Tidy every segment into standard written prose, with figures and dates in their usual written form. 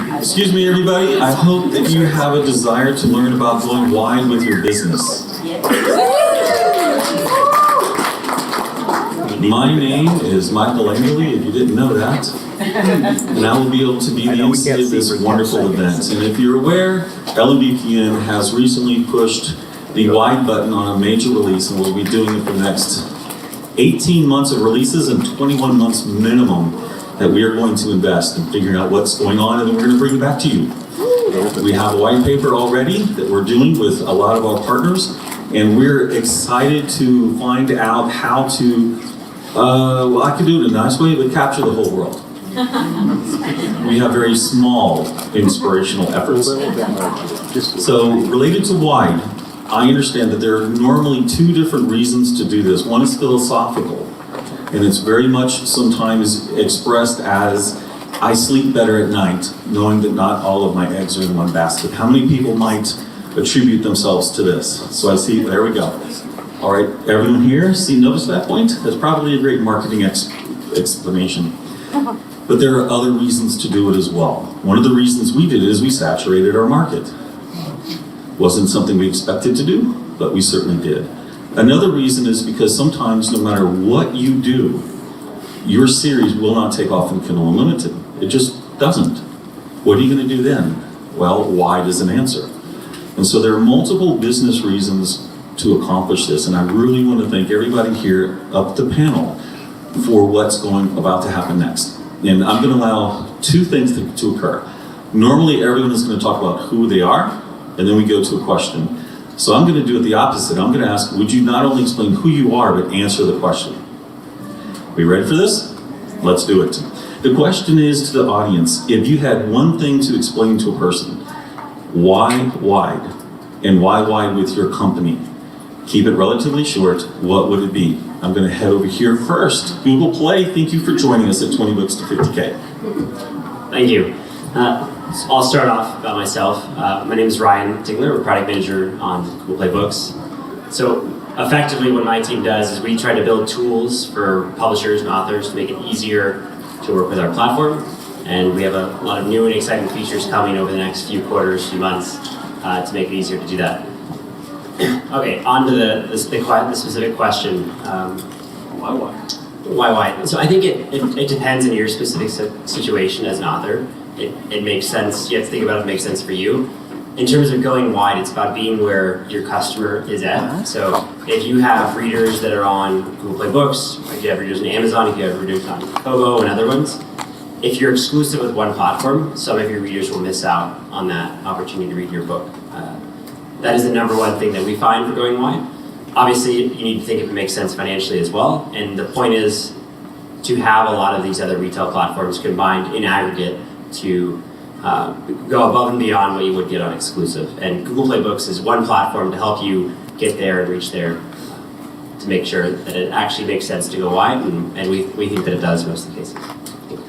Excuse me, everybody. I hope that you have a desire to learn about going wide with your business. My name is Anderle, if you didn't know that. And I will be able to be the MC of this wonderful event. And if you're aware, LMBPN has recently pushed the wide button on a major release, and we'll be doing it for the next 18 months of releases and 21 months minimum that we are going to invest in figuring out what's going on, and then we're going to bring it back to you. We have a white paper already that we're doing with a lot of our partners, and we're excited to find out how to, well, I can do it in a nice way, but capture the whole world. We have very small inspirational efforts. So related to wide, I understand that there are normally two different reasons to do this. One is philosophical, and it's very much sometimes expressed as, I sleep better at night, knowing that not all of my eggs are in one basket. How many people might attribute themselves to this? So I see, there we go. All right, everyone here, notice that point? That's probably a great marketing explanation. But there are other reasons to do it as well. One of the reasons we did it is we saturated our market. Wasn't something we expected to do, but we certainly did. Another reason is because sometimes no matter what you do, your series will not take off in Kindle Unlimited. It just doesn't. What are you going to do then? Well, wide is an answer. And so there are multiple business reasons to accomplish this, and I really want to thank everybody here up the panel for what's about to happen next. And I'm going to allow two things to occur. Normally, everyone is going to talk about who they are, and then we go to a question. So I'm going to do it the opposite. I'm going to ask, would you not only explain who you are, but answer the question? Are you ready for this? Let's do it. The question is to the audience, if you had one thing to explain to a person, why wide? And why wide with your company? Keep it relatively short. What would it be? I'm going to head over here first. Google Play, thank you for joining us at 20 Books to 50K. Thank you. I'll start off about myself. My name is Ryan Dingler. We're product manager on Kobo Play Books. So effectively what my team does is we try to build tools for publishers and authors to make it easier to work with our platform. And we have a lot of new and exciting features coming over the next few quarters, few months, to make it easier to do that. Okay, on to the specific question. Why wide? Why wide? So I think it depends on your specific situation as an author. It makes sense. You have to think about it makes sense for you. In terms of going wide, it's about being where your customer is at. So if you have readers that are on Google Play Books, if you have readers on Amazon, if you have readers on Kobo and other ones, if you're exclusive with one platform, some of your readers will miss out on that opportunity to read your book. That is the number one thing that we find for going wide. Obviously, you need to think if it makes sense financially as well. And the point is to have a lot of these other retail platforms combined in aggregate to go above and beyond what you would get on exclusive. And Google Play Books is one platform to help you get there and reach there to make sure that it actually makes sense to go wide, and we think that it does most of the cases.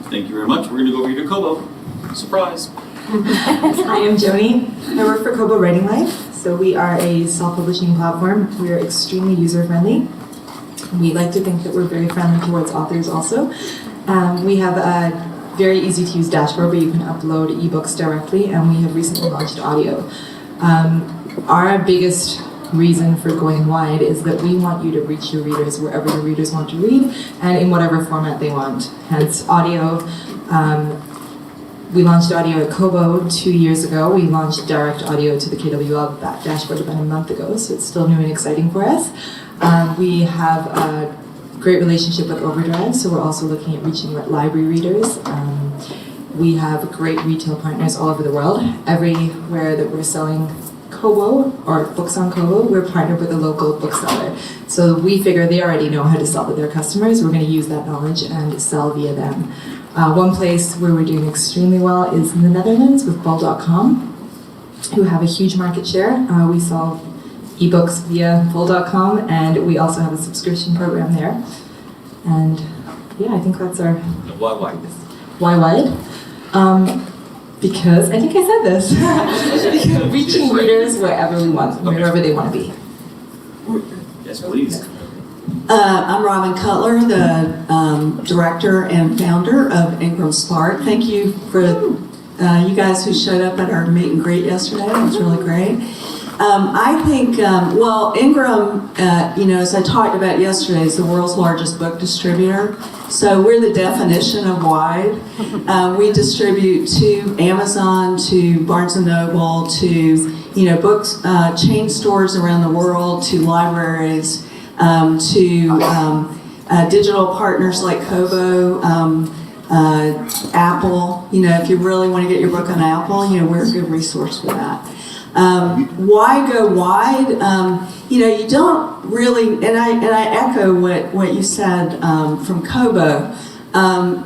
Thank you very much. We're going to go over here to Kobo. Surprise. Hi, I'm Joni. I work for Kobo Writing Life. So we are a self-publishing platform. We are extremely user-friendly. We like to think that we're very friendly towards authors also. We have a very easy-to-use dashboard where you can upload ebooks directly, and we have recently launched audio. Our biggest reason for going wide is that we want you to reach your readers wherever your readers want to read and in whatever format they want. Hence audio. We launched audio at Kobo 2 years ago. We launched direct audio to the KWL dashboard about a month ago, so it's still new and exciting for us. We have a great relationship with Overdrive, so we're also looking at reaching library readers. We have great retail partners all over the world. Everywhere that we're selling Kobo or books on Kobo, we're partnered with a local bookseller. So we figure they already know how to sell to their customers. We're going to use that knowledge and sell via them. One place where we're doing extremely well is in the Netherlands with bol.com, who have a huge market share. We sell ebooks via bol.com, and we also have a subscription program there. And yeah, I think that's our... Why wide? Why wide? Because, I think I said this, because reaching readers wherever we want, wherever they want to be. Yes, please. I'm Robin Cutler, the director and founder of Ingram Spark. Thank you for you guys who showed up at our meet and greet yesterday. It was really great. I think, well, Ingram, as I talked about yesterday, is the world's largest book distributor. So we're the definition of wide. We distribute to Amazon, to Barnes & Noble, to, books, chain stores around the world, to libraries, to digital partners like Kobo, Apple. If you really want to get your book on Apple, we're a good resource for that. Why go wide? You don't really, and I echo what you said from Kobo.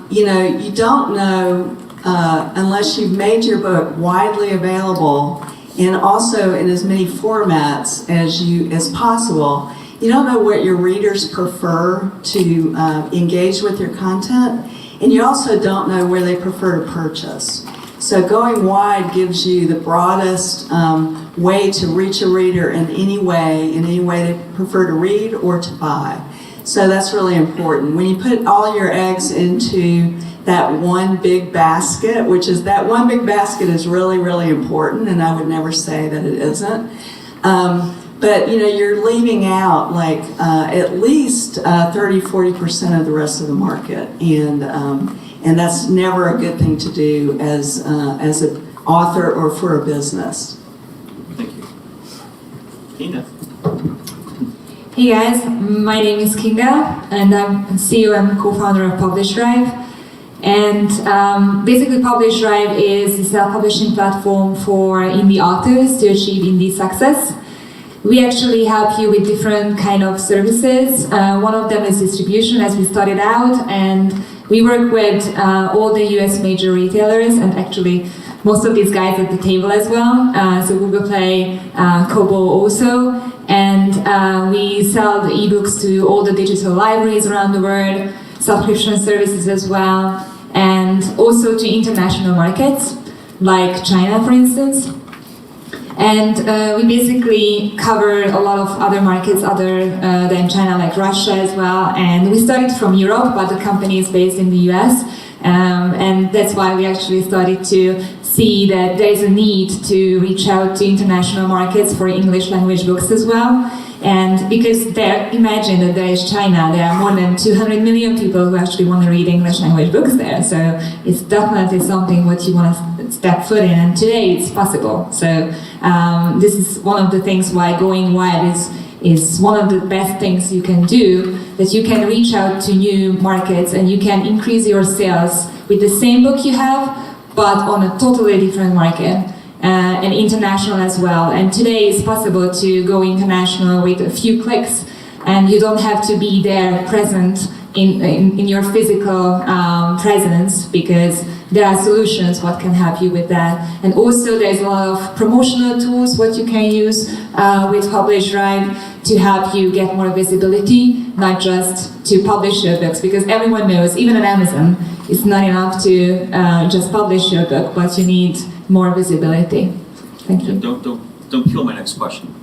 You don't know unless you've made your book widely available and also in as many formats as possible. You don't know what your readers prefer to engage with your content, and you also don't know where they prefer to purchase. So going wide gives you the broadest way to reach a reader in any way they prefer to read or to buy. So that's really important. When you put all your eggs into that one big basket, that one big basket is really, really important, and I would never say that it isn't. But you're leaving out like at least 30-40% of the rest of the market, and that's never a good thing to do as an author or for a business. Thank you. Tina. Hey guys, my name is Kinga, and I'm CEO and co-founder of PublishDrive. And basically, PublishDrive is a self-publishing platform for indie authors to achieve indie success. We actually help you with different kind of services. One of them is distribution, as we started out, and we work with all the US major retailers, and actually most of these guys at the table as well. So Google Play, Kobo also, and we sell the ebooks to all the digital libraries around the world, subscription services as well, and also to international markets, like China, for instance. And we basically cover a lot of other markets other than China, like Russia as well. And we started from Europe, but the company is based in the US. And that's why we actually started to see that there is a need to reach out to international markets for English language books as well. And because imagine that there is China, there are more than 200 million people who actually want to read English language books there. So it's definitely something what you want to step foot in, and today it's possible. So this is one of the things why going wide is one of the best things you can do, that you can reach out to new markets and you can increase your sales with the same book you have, but on a totally different market. And international as well. And today it's possible to go international with a few clicks, and you don't have to be there present in your physical presence, because there are solutions what can help you with that. And also there's a lot of promotional tools what you can use with PublishDrive to help you get more visibility, not just to publish your books, because everyone knows, even on Amazon, it's not enough to just publish your book, but you need more visibility. Thank you. Don't kill my next question.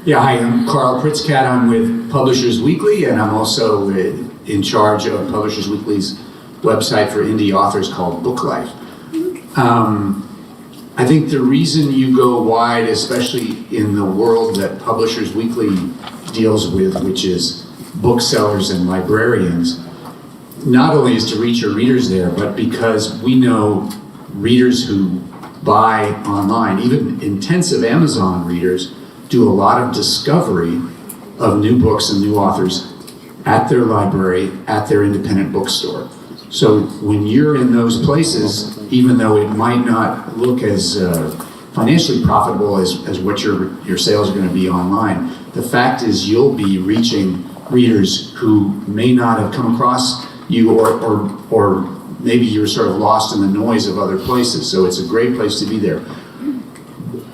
Yeah, hi, I'm Carl Pritzkat. I'm with Publishers Weekly, and I'm also in charge of Publishers Weekly's website for indie authors called Book Life. I think the reason you go wide, especially in the world that Publishers Weekly deals with, which is booksellers and librarians, not only is to reach your readers there, but because we know readers who buy online, even intensive Amazon readers, do a lot of discovery of new books and new authors at their library, at their independent bookstore. So when you're in those places, even though it might not look as financially profitable as what your sales are going to be online, the fact is you'll be reaching readers who may not have come across you, or maybe you're sort of lost in the noise of other places. So it's a great place to be there.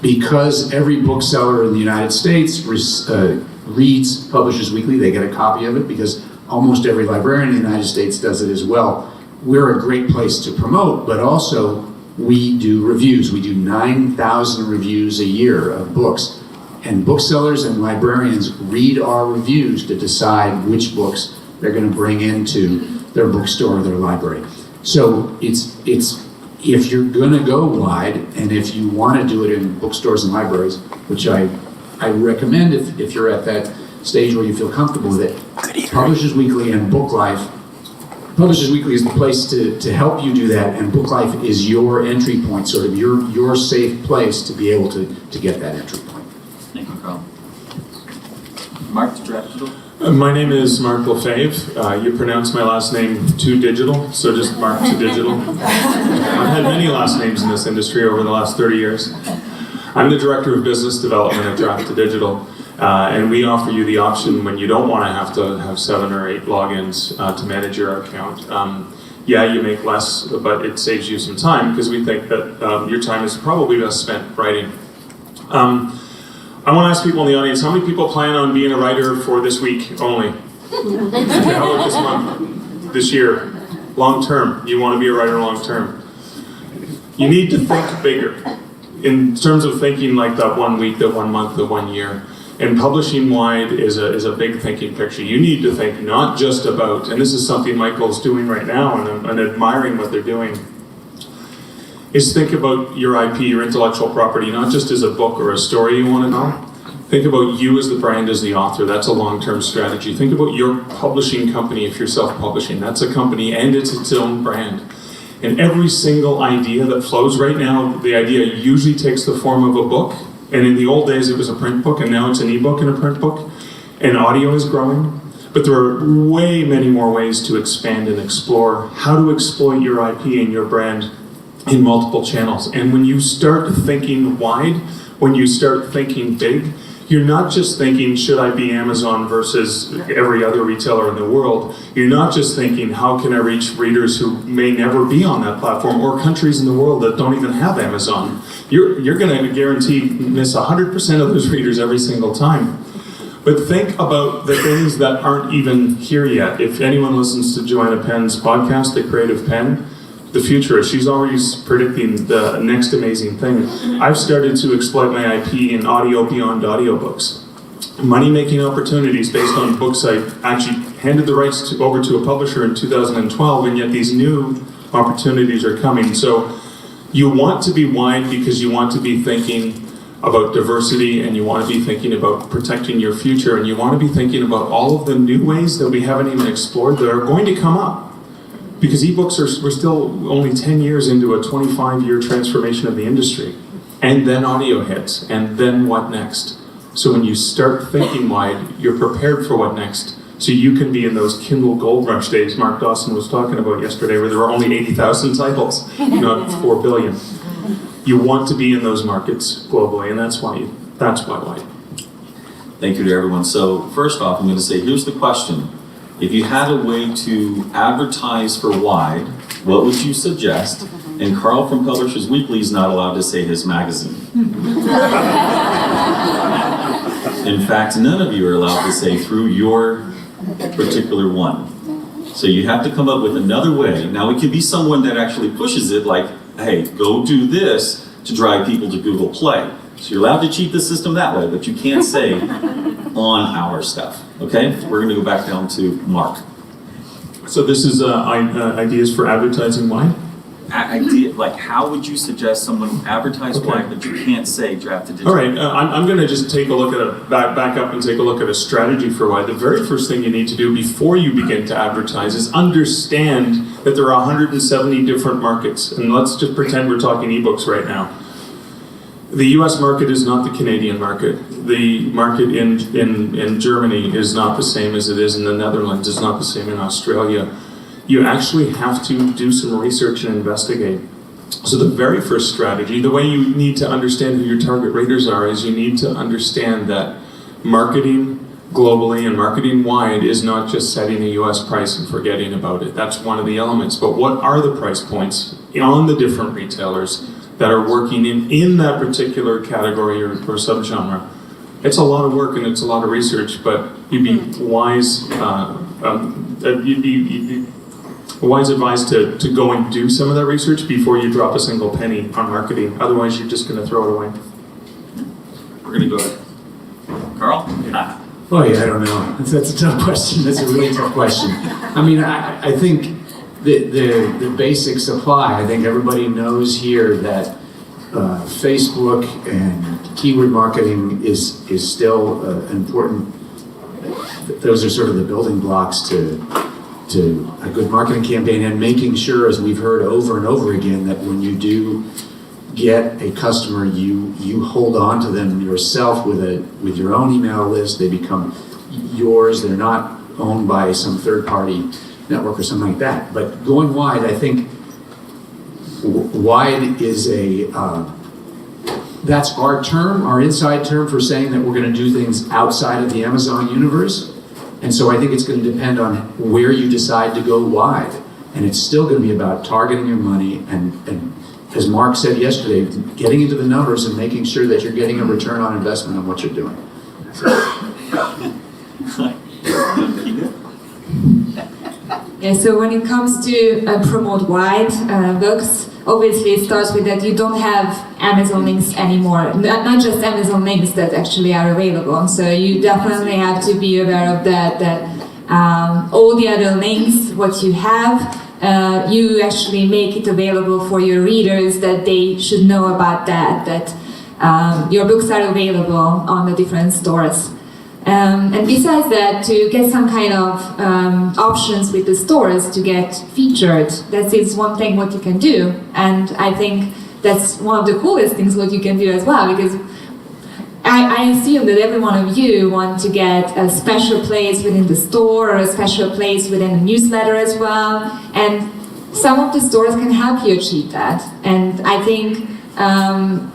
Because every bookseller in the United States reads Publishers Weekly, they get a copy of it, because almost every librarian in the United States does it as well. We're a great place to promote, but also we do reviews. We do 9,000 reviews a year of books. And booksellers and librarians read our reviews to decide which books they're going to bring into their bookstore or their library. So it's if you're gonna go wide, and if you wanna do it in bookstores and libraries, which I recommend if you're at that stage where you feel comfortable with it, Publishers Weekly and Book Life. Publishers Weekly is the place to help you do that, and Book Life is your entry point, sort of your safe place to be able to get that entry point. Thank you, Carl. Mark, did you have to do? My name is Mark Lefebvre. You pronounce my last name too digital, so just Mark to digital. I've had many last names in this industry over the last 30 years. I'm the Director of Business Development at Draft to Digital, and we offer you the option when you don't want to have 7 or 8 logins to manage your account. Yeah, you make less, but it saves you some time because we think that your time is probably best spent writing. I want to ask people in the audience, how many people plan on being a writer for this week only? How about this month, this year? Long term, you want to be a writer long term. You need to think bigger in terms of thinking like that 1 week, that 1 month, the 1 year. And publishing wide is a big thinking picture. You need to think not just about, and this is something Michael's doing right now, and I'm admiring what they're doing, is think about your IP, your intellectual property, not just as a book or a story you want to know. Think about you as the brand, as the author. That's a long-term strategy. Think about your publishing company if you're self-publishing. That's a company and it's its own brand. And every single idea that flows right now, the idea usually takes the form of a book. And in the old days, it was a print book, and now it's an ebook and a print book. And audio is growing. But there are way many more ways to expand and explore how to exploit your IP and your brand in multiple channels. And when you start thinking wide, when you start thinking big, you're not just thinking, should I be Amazon versus every other retailer in the world? You're not just thinking, how can I reach readers who may never be on that platform, or countries in the world that don't even have Amazon? You're going to guarantee miss 100% of those readers every single time. But think about the things that aren't even here yet. If anyone listens to Joanna Penn's podcast, The Creative Pen, the futurist, she's always predicting the next amazing thing. I've started to exploit my IP in audio beyond audiobooks. Money-making opportunities based on books I actually handed the rights over to a publisher in 2012, and yet these new opportunities are coming. So you want to be wide because you want to be thinking about diversity, and you want to be thinking about protecting your future, and you want to be thinking about all of the new ways that we haven't even explored that are going to come up. Because ebooks we're still only 10 years into a 25-year transformation of the industry. And then audio hits, and then what next? So when you start thinking wide, you're prepared for what next. So you can be in those Kindle Gold Rush days Mark Dawson was talking about yesterday, where there were only 80,000 titles, not 4 billion. You want to be in those markets globally, and that's why wide. Thank you to everyone. So first off, I'm going to say, here's the question. If you had a way to advertise for wide, what would you suggest? And Carl from Publishers Weekly is not allowed to say his magazine. In fact, none of you are allowed to say through your particular one. So you have to come up with another way. Now, it could be someone that actually pushes it, like, hey, go do this to drive people to Google Play. So you're allowed to cheat the system that way, but you can't say on our stuff. Okay? We're going to go back down to Mark. So this is ideas for advertising wide? Idea, like, how would you suggest someone advertise wide, but you can't say draft to digital? All right, I'm going to just take a look at back up and take a look at a strategy for wide. The very first thing you need to do before you begin to advertise is understand that there are 170 different markets. And let's just pretend we're talking ebooks right now. The US market is not the Canadian market. The market in Germany is not the same as it is in the Netherlands. It's not the same in Australia. You actually have to do some research and investigate. So the very first strategy, the way you need to understand who your target readers are, is you need to understand that marketing globally and marketing wide is not just setting a US price and forgetting about it. That's one of the elements. But what are the price points on the different retailers that are working in that particular category or subgenre? It's a lot of work and it's a lot of research, but you'd be wise. You'd be wise advised to go and do some of that research before you drop a single penny on marketing. Otherwise, you're just going to throw it away. We're going to go to Carl? Oh yeah, I don't know. That's a tough question. That's a really tough question. I mean, I think the basics apply. I think everybody knows here that Facebook and keyword marketing is still important. Those are sort of the building blocks to a good marketing campaign, and making sure, as we've heard over and over again, that when you do get a customer, you hold on to them yourself with your own email list. They become yours. They're not owned by some third-party network or something like that. But going wide, I think wide is that's our term, our inside term for saying that we're going to do things outside of the Amazon universe. And so I think it's going to depend on where you decide to go wide. And it's still going to be about targeting your money and as Mark said yesterday, getting into the numbers and making sure that you're getting a return on investment on what you're doing. Yeah, so when it comes to promote wide books, obviously it starts with that you don't have Amazon links anymore. Not just Amazon links that actually are available. So you definitely have to be aware of that all the other links, what you have, you actually make it available for your readers, that they should know about that your books are available on the different stores. And besides that, to get some kind of options with the stores to get featured, that is one thing what you can do. And I think that's one of the coolest things what you can do as well, because I assume that every one of you want to get a special place within the store or a special place within the newsletter as well. And some of the stores can help you achieve that. And I think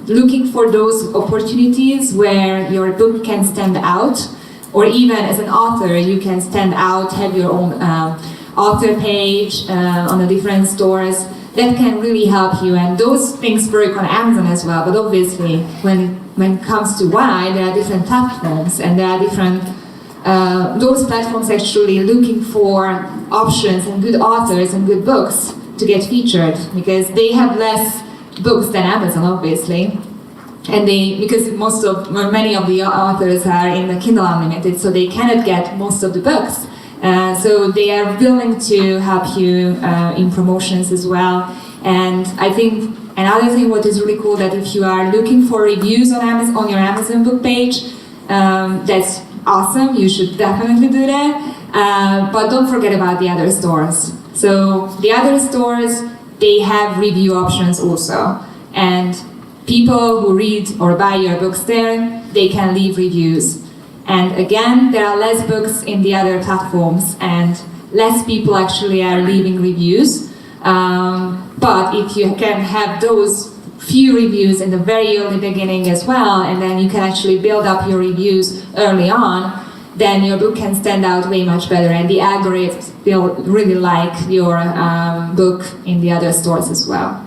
looking for those opportunities where your book can stand out, or even as an author, you can stand out, have your own author page on the different stores, that can really help you. And those things work on Amazon as well, but obviously when it comes to why, there are different platforms, and there are different, those platforms actually looking for options and good authors and good books to get featured, because they have less books than Amazon, obviously. And because many of the authors are in the Kindle Unlimited, so they cannot get most of the books. So they are willing to help you in promotions as well. And I think another thing what is really cool, that if you are looking for reviews on Amazon, on your Amazon book page, that's awesome. You should definitely do that. But don't forget about the other stores. So the other stores, they have review options also. And people who read or buy your books there, they can leave reviews. And again, there are less books in the other platforms, and less people actually are leaving reviews. But if you can have those few reviews in the very early beginning as well, and then you can actually build up your reviews early on, then your book can stand out way much better, and the algorithms will really like your book in the other stores as well.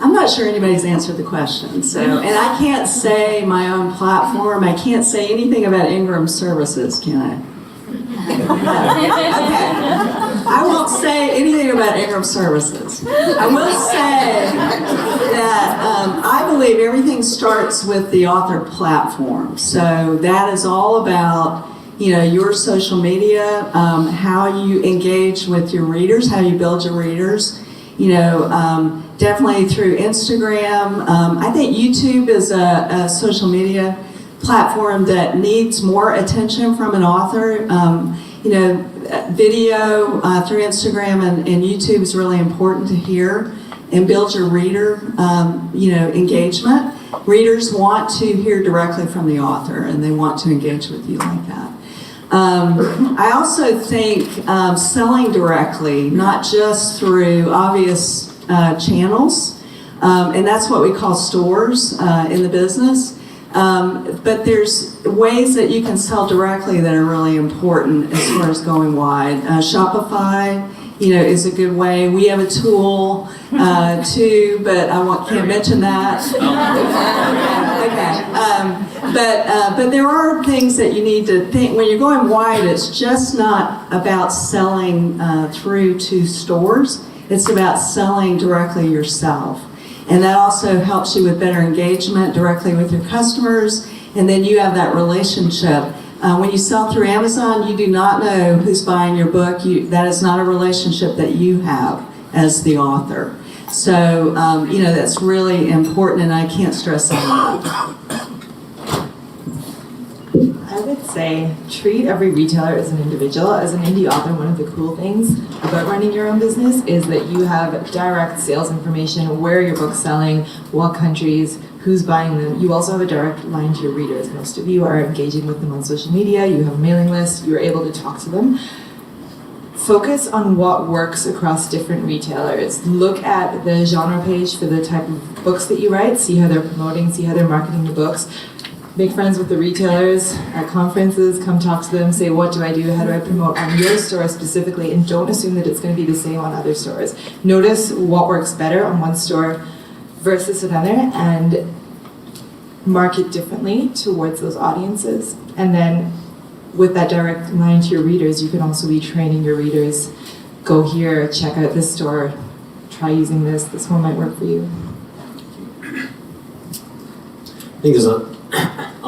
I'm not sure anybody's answered the question, and I can't say my own platform. I can't say anything about Ingram services, can I? Okay. I won't say anything about Ingram services. I will say that I believe everything starts with the author platform. So that is all about, your social media, how you engage with your readers, how you build your readers. Definitely through Instagram. I think YouTube is a social media platform that needs more attention from an author. Video through Instagram and YouTube is really important to hear and build your reader, engagement. Readers want to hear directly from the author, and they want to engage with you like that. I also think selling directly, not just through obvious channels, and that's what we call stores in the business. But there's ways that you can sell directly that are really important as far as going wide. Shopify, is a good way. We have a tool too, but can't mention that. Okay. But there are things that you need to think when you're going wide. It's just not about selling through to stores. It's about selling directly yourself. And that also helps you with better engagement directly with your customers. And then you have that relationship When you sell through Amazon, you do not know who's buying your book. That is not a relationship that you have as the author. So, that's really important, and I can't stress that enough. I would say treat every retailer as an individual. As an indie author, one of the cool things about running your own business is that you have direct sales information, where your book's selling, what countries, who's buying them. You also have a direct line to your readers. Most of you are engaging with them on social media, you have a mailing list, you're able to talk to them. Focus on what works across different retailers. Look at the genre page for the type of books that you write, see how they're promoting, see how they're marketing the books. Make friends with the retailers at conferences, come talk to them, say, what do I do, how do I promote on your store specifically, and don't assume that it's going to be the same on other stores. Notice what works better on one store versus another, and market differently towards those audiences. And then with that direct line to your readers, you can also be training your readers, go here, check out this store, try using this one might work for you. I think there's a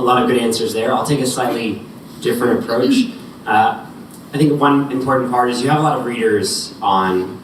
lot of good answers there. I'll take a slightly different approach. I think one important part is you have a lot of readers on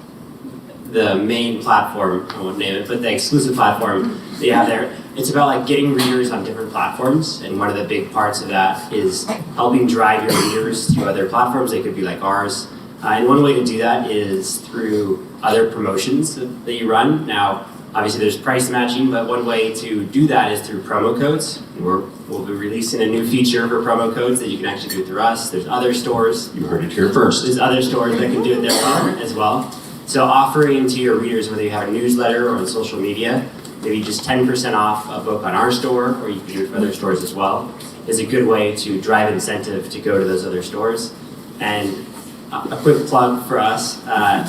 the main platform, I won't name it, but the exclusive platform that you have there. It's about like getting readers on different platforms, and one of the big parts of that is helping drive your readers to other platforms. They could be like ours. And one way to do that is through other promotions that you run. Now, obviously there's price matching, but one way to do that is through promo codes. We'll be releasing a new feature for promo codes that you can actually do through us. There's other stores. You heard it here first. There's other stores that can do it there as well. So offering to your readers, whether you have a newsletter or on social media, maybe just 10% off a book on our store, or you can do it for other stores as well, is a good way to drive incentive to go to those other stores. And a quick plug for us. I'll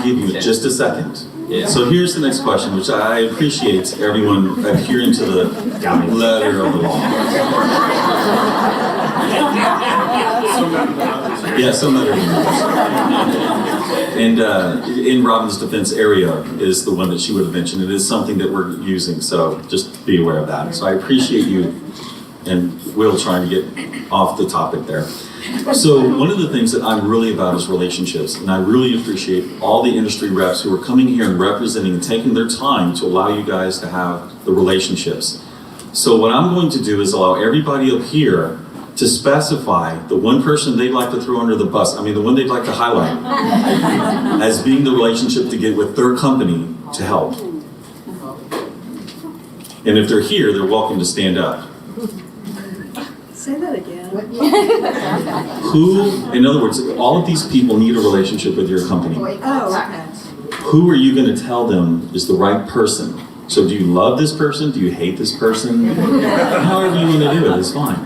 give you just a second. Yeah. So here's the next question, which I appreciate everyone adhering to the letter of the law. Yeah, some letter. And in Robin's defense, area is the one that she would have mentioned. It is something that we're using, so just be aware of that. So I appreciate you and Will trying to get off the topic there. So one of the things that I'm really about is relationships, and I really appreciate all the industry reps who are coming here and representing and taking their time to allow you guys to have the relationships. So what I'm going to do is allow everybody up here to specify the one person they'd like to throw under the bus, the one they'd like to highlight, as being the relationship to get with their company to help. And if they're here, they're welcome to stand up. Say that again. Who, in other words, all of these people need a relationship with your company. Oh, okay. Who are you going to tell them is the right person? So do you love this person? Do you hate this person? However you want to do it is fine.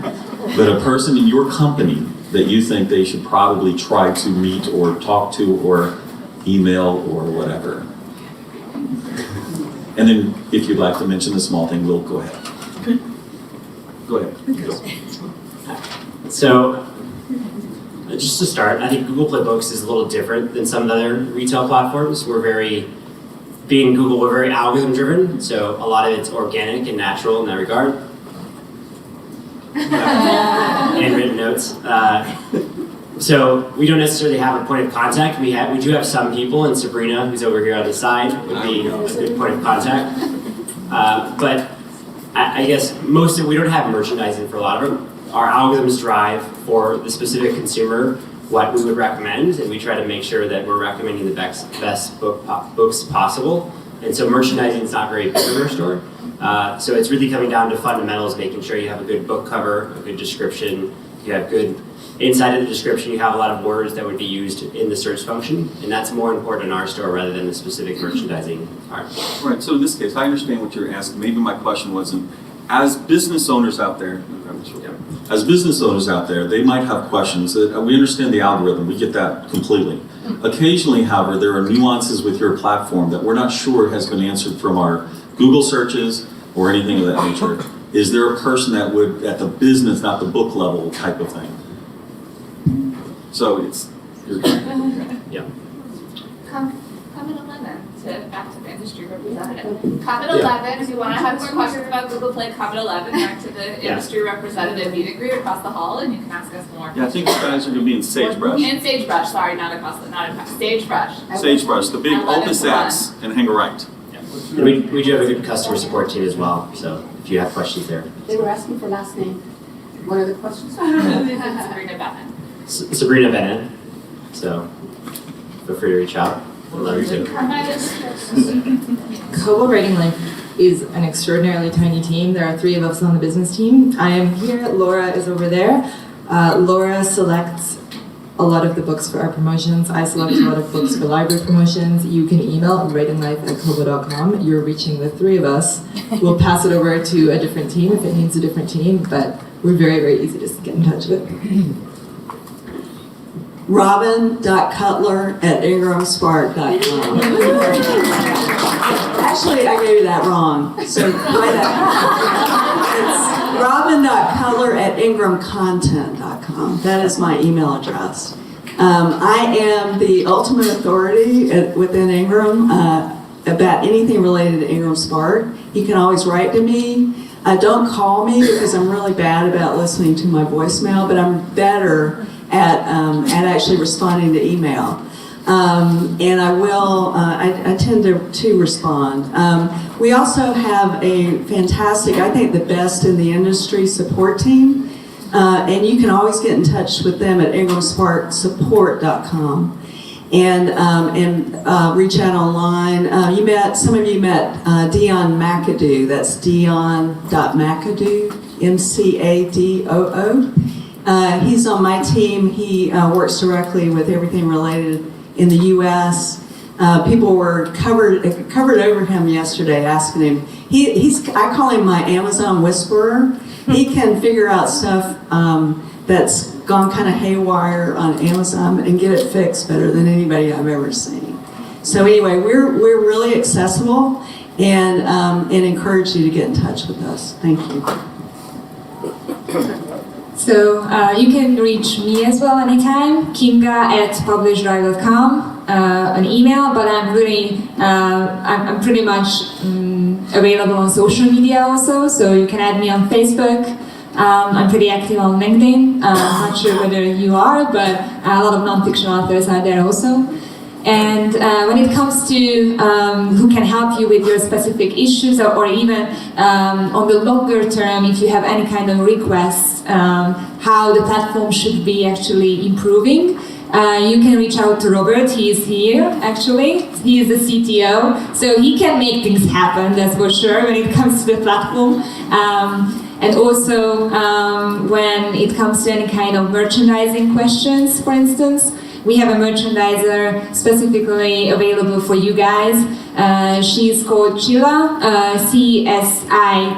But a person in your company that you think they should probably try to meet or talk to or email or whatever. And then if you'd like to mention the small thing, Will, go ahead. Go ahead. So, just to start, I think Google Play Books is a little different than some of the other retail platforms. Being Google, we're very algorithm driven, so a lot of it's organic and natural in that regard. Handwritten notes. So we don't necessarily have a point of contact. We do have some people, and Sabrina, who's over here on the side, would be a good point of contact. But I guess we don't have merchandising for a lot of them. Our algorithms drive for the specific consumer what we would recommend, and we try to make sure that we're recommending the best books possible. And so merchandising is not very big in our store. So it's really coming down to fundamentals, making sure you have a good book cover, a good description, you have good, inside of the description you have a lot of words that would be used in the search function, and that's more important in our store rather than the specific merchandising part. Right, so in this case, I understand what you're asking. Maybe my question wasn't, as business owners out there, they might have questions. We understand the algorithm, we get that completely. Occasionally, however, there are nuances with your platform that we're not sure has been answered from our Google searches or anything of that nature. Is there a person that would, at the business, not the book level type of thing? So it's, Yeah. comment 11 back to the industry representative. Comment 11, if you want to have more questions about Google Play, comment 11 back to the industry representative meet and greet across the hall, and you can ask us more. Yeah, I think you guys are going to be in Sagebrush. In Sagebrush, sorry, not in Sagebrush. Sagebrush, the big 11 Opus to 1. X and hang a right. We do have a good customer support team as well, so if you have questions there. They were asking for last name. What are the questions? Sabrina Bevan. Sabrina Bennett, so feel free to reach out. We'd love you to. Kobo Writing Life is an extraordinarily tiny team. There are 3 of us on the business team. I am here, Laura is over there. Laura selects a lot of the books for our promotions. I select a lot of books for library promotions. You can email writinglife@kobo.com. You're reaching the 3 of us. We'll pass it over to a different team if it needs a different team, but we're very, very easy to get in touch with. Robin.cutler@ingramspark.com. Actually, I gave you that wrong. So try that. It's robin.cutler@ingramcontent.com. That is my email address. I am the ultimate authority within Ingram about anything related to Ingram Spark. You can always write to me. Don't call me because I'm really bad about listening to my voicemail, but I'm better at actually responding to email. And I will, I tend to respond. We also have a fantastic, I think the best in the industry support team. And you can always get in touch with them at ingramsparksupport.com and reach out online. Some of you met Dion McAdoo. That's Dion.McAdoo, MCADOO. He's on my team. He works directly with everything related in the U.S. People were covered over him yesterday, asking him. I call him my Amazon whisperer. He can figure out stuff that's gone kind of haywire on Amazon and get it fixed better than anybody I've ever seen. So anyway, we're really accessible and encourage you to get in touch with us. Thank you. So you can reach me as well anytime, kinga@publishdrive.com, an email, but I'm pretty much available on social media also, so you can add me on Facebook. I'm pretty active on LinkedIn. I'm not sure whether you are, but a lot of non-fiction authors are there also. And when it comes to who can help you with your specific issues, or even on the longer term, if you have any kind of requests, how the platform should be actually improving, you can reach out to Robert. He is here, actually. He is the CTO, so he can make things happen, that's for sure, when it comes to the platform. And also, when it comes to any kind of merchandising questions, for instance, we have a merchandiser specifically available for you guys. She's called Chilla, CSILLA,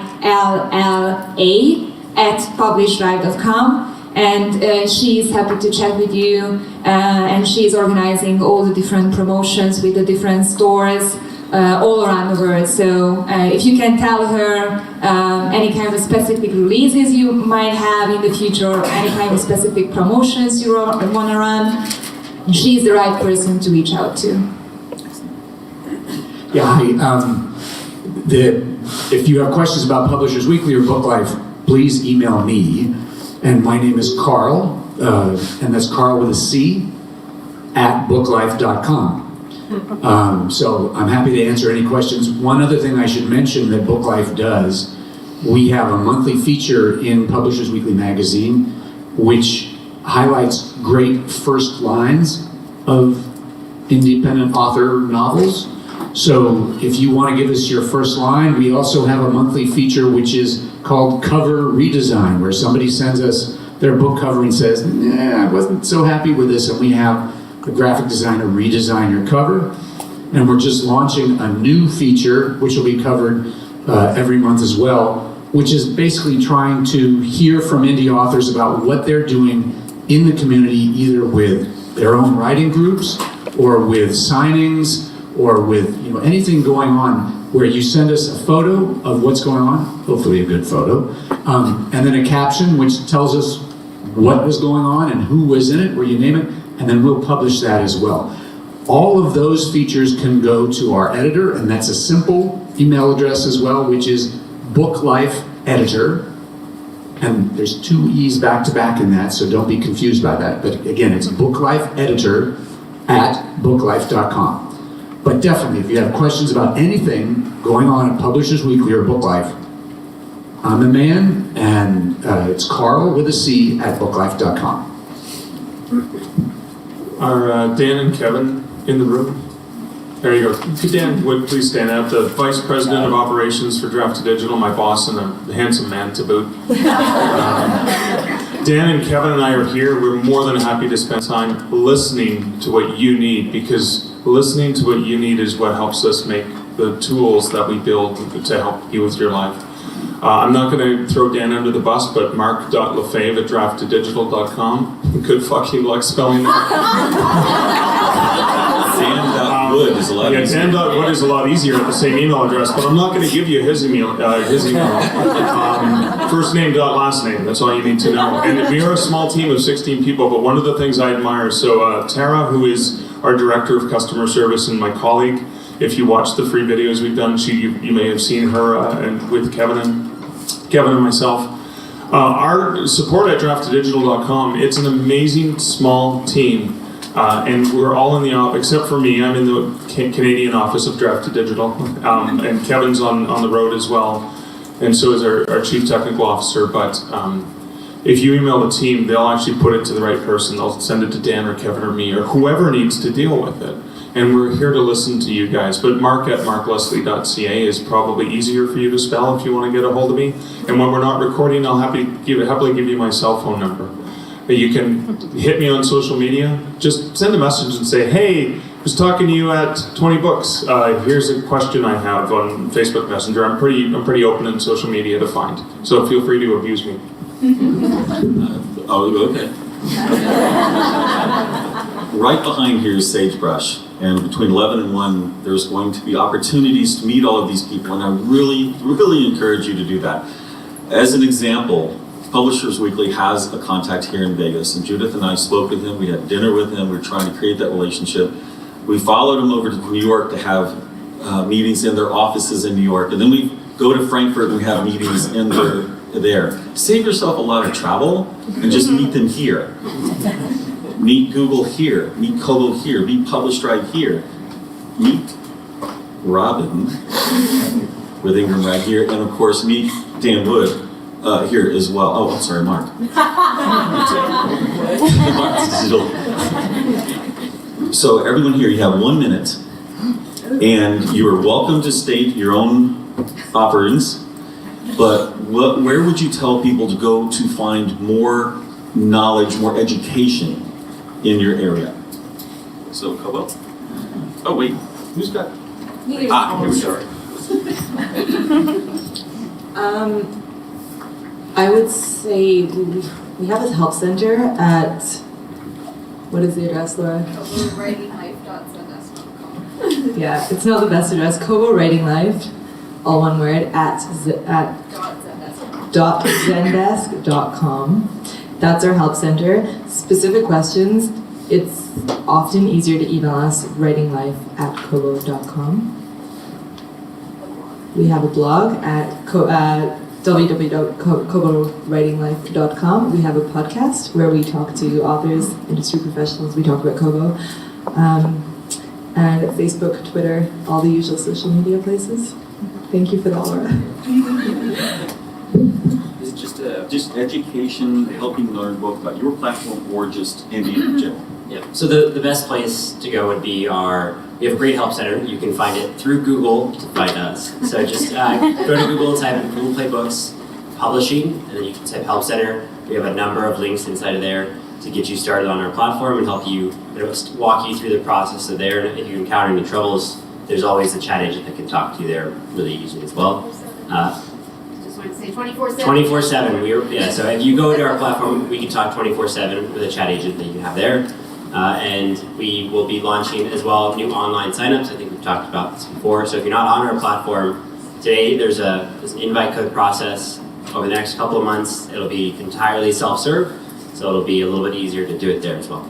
@publishdrive.com. And she's happy to chat with you, and she's organizing all the different promotions with the different stores all around the world. So if you can tell her any kind of specific releases you might have in the future, or any kind of specific promotions you want to run, she's the right person to reach out to. Yeah, hi. If you have questions about Publishers Weekly or Book Life, please email me. And my name is Carl, and that's Carl with a C, @booklife.com. So I'm happy to answer any questions. One other thing I should mention that Book Life does, we have a monthly feature in Publishers Weekly magazine, which highlights great first lines of independent author novels. So if you want to give us your first line, we also have a monthly feature which is called Cover Redesign, where somebody sends us their book cover and says, I wasn't so happy with this, and we have the graphic designer redesign your cover. And we're just launching a new feature, which will be covered every month as well, which is basically trying to hear from indie authors about what they're doing in the community, either with their own writing groups, or with signings, or with anything going on, where you send us a photo of what's going on, hopefully a good photo, and then a caption which tells us what was going on and who was in it, where you name it, and then we'll publish that as well. All of those features can go to our editor, and that's a simple email address as well, which is booklifeeditor. And there's 2 E's back to back in that, so don't be confused by that. But again, it's booklifeeditor@booklife.com. But definitely, if you have questions about anything going on at Publishers Weekly or Book Life, I'm the man, and it's Carl with a C at booklife.com. Are Dan and Kevin in the room? There you go. Could Dan Wood please stand up? The Vice President of Operations for Draft to Digital, my boss, and a handsome man to boot. Dan and Kevin and I are here. We're more than happy to spend time listening to what you need, because listening to what you need is what helps us make the tools that we build to help you with your life. I'm not going to throw Dan under the bus, but mark.lefebvre@drafttodigital.com. Good fucking luck spelling that. Dan.wood is a lot easier. Dan.wood is a lot easier at the same email address, but I'm not going to give you his email. First name dot last name, that's all you need to know. And we are a small team of 16 people, but one of the things I admire, so Tara, who is our Director of Customer Service and my colleague, if you watch the free videos we've done, you may have seen her and with Kevin and myself. Our support at drafttodigital.com, it's an amazing small team. And we're all in the office, except for me, I'm in the Canadian office of Draft to Digital. And Kevin's on the road as well. And so is our Chief Technical Officer. But if you email the team, they'll actually put it to the right person. They'll send it to Dan or Kevin or me or whoever needs to deal with it. And we're here to listen to you guys. But mark@markleslie.ca is probably easier for you to spell if you want to get a hold of me. And when we're not recording, I'll happily give you my cell phone number. You can hit me on social media. Just send a message and say, hey, I was talking to you at 20Books. Here's a question I have on Facebook Messenger. I'm pretty open in social media to find. So feel free to abuse me. Okay. Right behind here is Sagebrush, and between 11 and 1, there's going to be opportunities to meet all of these people, and I really, really encourage you to do that. As an example, Publishers Weekly has a contact here in Vegas, and Judith and I spoke with him. We had dinner with him. We were trying to create that relationship. We followed him over to New York to have meetings in their offices in New York, and then we go to Frankfurt and we have meetings in there. Save yourself a lot of travel and just meet them here. Meet Google here. Meet Kobo here. Meet PublishDrive here. Meet Robin with Ingram right here, and of course meet Dan Wood. Here as well. Oh, I'm sorry, Mark. So everyone here, you have 1 minute, and you are welcome to state your own offerings, but where would you tell people to go to find more knowledge, more education in your area? So, Kobo. Oh, wait. Who's got? Here we go. I would say we have a help center at, what is the address, Laura? KoboWritingLife.zendesk.com. Yeah, it's not the best address. Kobo Writing Life, all one word, at .zendesk.com. That's our help center. Specific questions, it's often easier to email us, writinglife@kobo.com. We have a blog at www.kobowritinglife.com. We have a podcast where we talk to authors, industry professionals, we talk about Kobo. And Facebook, Twitter, all the usual social media places. Thank you for that, Laura. Is it just education, helping learn both about your platform or just indie in general? Yeah. So the best place to go would be we have a great help center. You can find it through Google to find us. So just go to Google, type in Google Play Books, Publishing, and then you can type Help Center. We have a number of links inside of there to get you started on our platform and help you, walk you through the process of there. And if you encounter any troubles, there's always a chat agent that can talk to you there really easily as well. Just wanted to say 24/7. 24/7. So if you go to our platform, we can talk 24/7 with a chat agent that you have there. And we will be launching as well new online signups. I think we've talked about this before. So if you're not on our platform today, there's an invite code process. Over the next couple of months, it'll be entirely self-serve. So it'll be a little bit easier to do it there as well.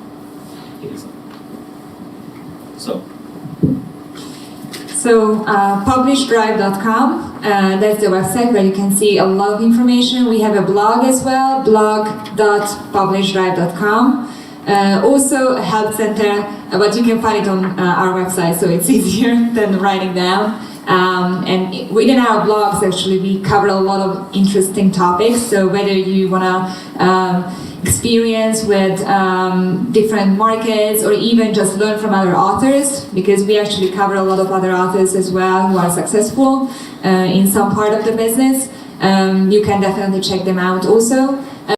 So, So publishdrive.com, that's the website where you can see a lot of information. We have a blog as well, blog.publishdrive.com. Also a help center, but you can find it on our website, so it's easier than writing down. And within our blogs, actually, we cover a lot of interesting topics. So whether you want to experience with different markets, or even just learn from other authors, because we actually cover a lot of other authors as well who are successful in some part of the business. You can definitely check them out also.